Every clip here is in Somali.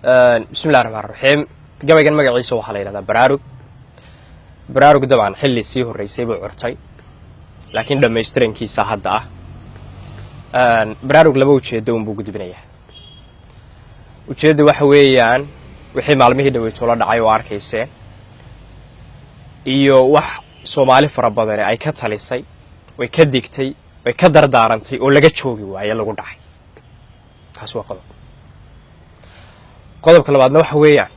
بسم الله الرحمن الرحيم قبل كان مقعد يسوي حلينا هذا براروق طبعا حلي سيه الرئيسي بعرتي لكن لما يشترين كيسة هذا براروق لبوش يدوم بوجود بنيه وشيء وحويان وحي معلمه دوي تولى دعاي واركيسه iyo wax Soomaali fara badan ay ka talisay way ka digtay way ka dardaarantay oo laga joogi waayay lagu dhacay taas waa qodobka labaadna waxa weeyaan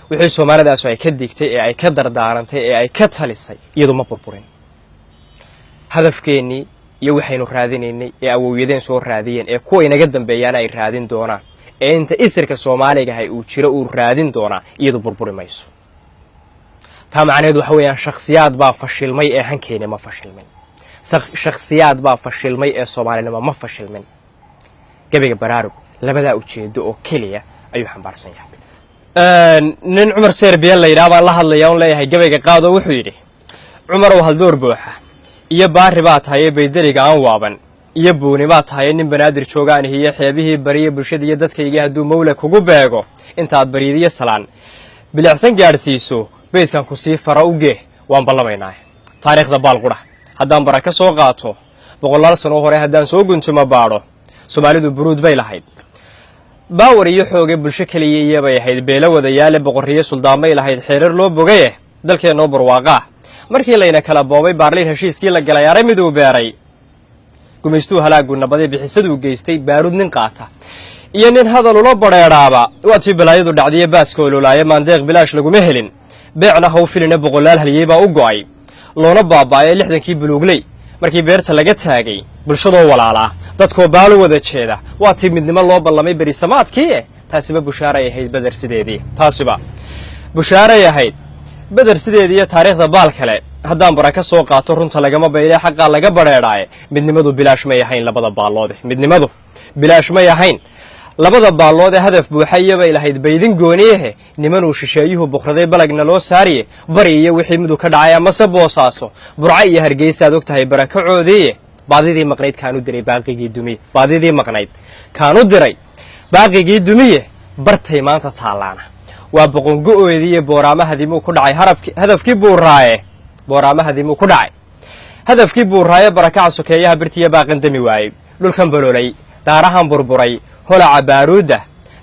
wixii Soomaalidaas ay ka digtay ee ay ka dardaarantay ee ay ka talisay iyadoo ma burburin hadafkeeni iyo waxaynu raadinaynay ee awowyadeen soo raadiyeen ee kuwa inaga dambeeyaan ay raadin doonaan ee inta isirka Soomaaliga ay uu jiro uu raadin doona iyadoo burburi mayso taa macnaheedu waxa weeyaan shakhsiyaad baa fashilmay ee hankeena ma fashilmin shakhsiyaad baa fashilmay ee Soomaalinimo ma fashilmin gabiga baraarug labada ujeedo oo kaliya ayuu xambaarsan yahay nin Umar Serbiya la yiraahdo la hadlayaa oo leeyahay gabiga qaado wuxuu yiri Umar oo hal door buuxa iyo baari baa tahay beydariga aan waaban iyo buuni baa tahay nin banaadir joogaan iyo xeebihii bariye bulshada iyo dadkayga haduu mawla kugu beego intaad bariidiyo salaan bilicsan gaarsiiso beedkan ku sii fara uge waan ballamaynaa taariikhda baalqura haddaan baraka soo qaato boqolaal sano hore haddaan soo guntumo baadho Soomaalidu buruud bay lahayd baawar iyo xooga bulsho kaliya bay ahayd beela wadayaale boqorriye suldaamay lahayd xeerar loo bogay dalkeena barwaaqa markii layna kala boobay baarliin heshiiskii la galay aray miduu beeray gumaystu halaagu nabadii bixisadu geystay baarud nin qaata iyo nin hadal ula bareeraaba waati balaayadu dhacdiye baaska ololaaya maandeeq bilaash laguma helin beecna haw filina boqolaal haliyay baa u go'ay loona baabaayay 60kii buluugley markii beerta laga taagay bulshadoo walaala dadkoo baal wada jeeda waati midnimo loo ballamay bari samaadkii taasiba bushaaray ahayd badar sideedii taasiba bushaaray ahayd badar sideedii taariikhda baal kale haddaan baraka soo qaato runta lagama baylay xaqqa laga bareeray midnimadu bilaash ma yahayn labada baalood midnimadu bilaash ma yahayn labada baalood ee hadaf buuxaya bay lahayd baydin gooniye nimanuu shisheeyuhu boqraday balagna loo saariye bari iyo wixii midu ka dhacay ama saboosaaso burca iyo hargeysa aad ogtahay barakacoodii baadidii maqnayd kaanu diray baaqigii dumiye baadidii maqnayd kaanu diray baaqigii dumiye bartay maanta taalaana waa boqongo'oodii booraamahadii ku dhacay hadafkii buuraaye booraamahadii ku dhacay hadafkii buuraaye barakaca sokeeyaha birtiya baaqan dami waayay dhulkan baloolay daarahan burburay holaca baaruuda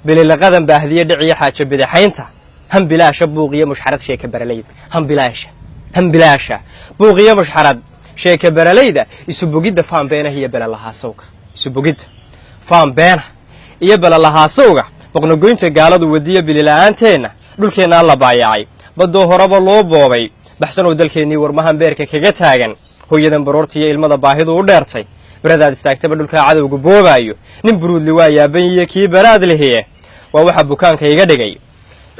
bililaqadan baahdiye dhiciya xaajo bidaxaynta han bilaasha buuqiyo mushxarad sheeka baraleyd han bilaasha buuqiyo mushxarad sheeka baraleyda isu bogidda faan beenah iyo balalahaasowga isu bogidda faan beenah iyo balalahaasowga boqnogoynta gaaladu wadiya bilila'aanteena dhulkeena la baayacay badoo horaba loo boobay baxsanoo dalkeenii warmahan beerka kaga taagan hooyadan baroortiyo ilmada baahidu u dheertay برادات استاكتبا دولكا عدوغو بوبايو نين برود لوايا بنيي كي براد لهيه waa waxa bukaanka iga dhigay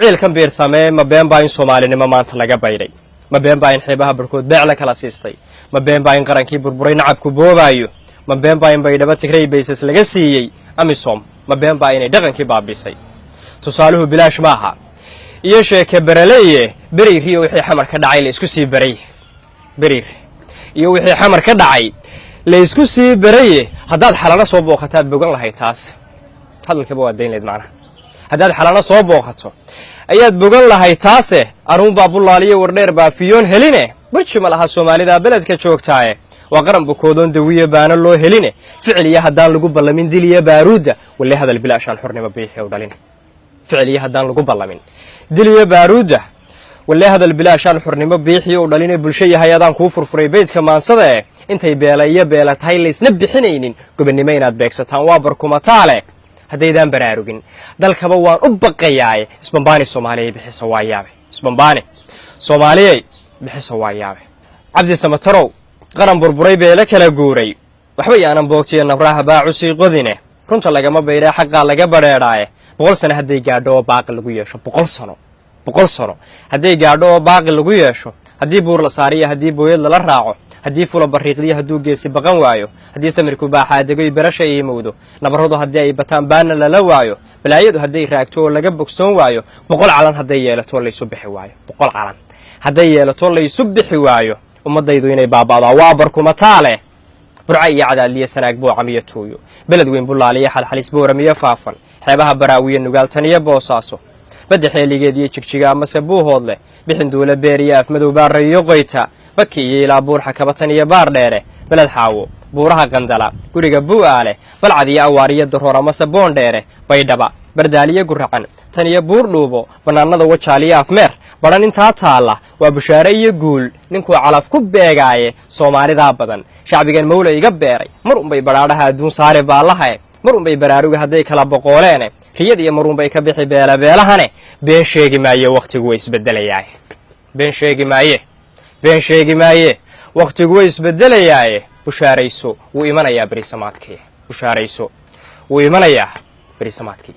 ciilkan beer samee ma been baa in Soomaalinimo maanta laga bayray ma been baa in xeebaha barkood beec la kala siistay ma been baa in qarankii burburay nacabku boobaayo ma been baa in baydhaba Tigray baysas laga siiyay amisom ma been baa inay dhaqankii baabisay tusaaluhu bilaash maaha iyo sheeke baraleeye bariiriyo wixii xamar ka dhacay la isku sii baray bariir iyo wixii xamar ka dhacay la isku sii baraye hadaad xalana soo booqataad bogan lahay taas hadalkaba waa deynleed macna hadaad xalana soo booqato ayaad bogan lahay taas arun baabulaaliyo wardheer baa fiyoon heline burji malaha Soomaalida beledka joogtaaye waa qaran bukoodon dawiye baana loo heline ficiliya hadaan lagu ballamin diliya baaruuda wali hadal bilaashan xornimo biixi oo dhalin ficiliya hadaan lagu ballamin diliya baaruuda wali hadal bilaashan xornimo biixi oo dhalin bulshada hay'adaan ku furfuray beedka maansada intay beelaya beelatahay leesna bixinaynin gobonimo inaad beegsataan waa barkumataale hadeedaan baraarugin dalkaba waan u baqayaay isbambaani Soomaaliyeey bixisa waayaabay isbambaani Soomaaliyeey bixisa waayaabay Cabdi Samatarow qaran burburay beela kala guuray waxba yaanan boogtiyo nabraha baacusi qodine runta lagama bayray xaqqa laga bareeray 100 sano haday gaadho baaqi lagu yeesho 100 sano haday gaadho baaqi lagu yeesho hadii buur la saariyo hadii booyad la raaco hadii fula bariiqdiyo haduu geesi baqan waayo hadii samirku baaxa degay barasha ay mowdo nabaradu hadii ay bataan baana la waayo balaayadu hadii raagto laga bogsoon waayo 100 calan hadii yeelato la isu bixi waayo 100 calan hadii yeelato la isu bixi waayo ummadaydu inay baabada waa barkumataale burca iyo cadaadliya sanaag boocamiyo tuuyo beled weyn bulaaliya xalxalis booramiyo faafan xeebaha baraawiya nugaaltan iyo boosaaso badda xeeligeed iyo jigjiga amase buuhood leh bixin duula beer iyo afmadow baarayo qoyta baki iyo ilaa buurxa kabatan iyo baar dheere beled xaawo buuraha qandala guriga bu'aale balcad iyo awaariyo daroor amase boon dheere baydhaba bardaaliyo guracan tan iyo buur dhuubo bannaanada wajaaliyo afmeer badhan intaa taalla waa bushaare iyo guul ninkuu calaf ku beegaaye soomaalidaa badan shacbigan mawla iga beeray mar unbay badhaadhaha adduun saare baallahae mar unbay baraaruga hadday kala boqooleene riyad iyo mar unbay ka bixi beelabeelahane been sheegi maaye wakhtigu way isbeddelayaaye been sheegi maaye wakhtigu way isbeddelayaaye bushaarayso wuu imanayaa berisamaadkii bushaarayso wuu imanayaa berisamaadkii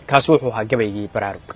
kaasi wuxuu ahaa gabaygii baraarug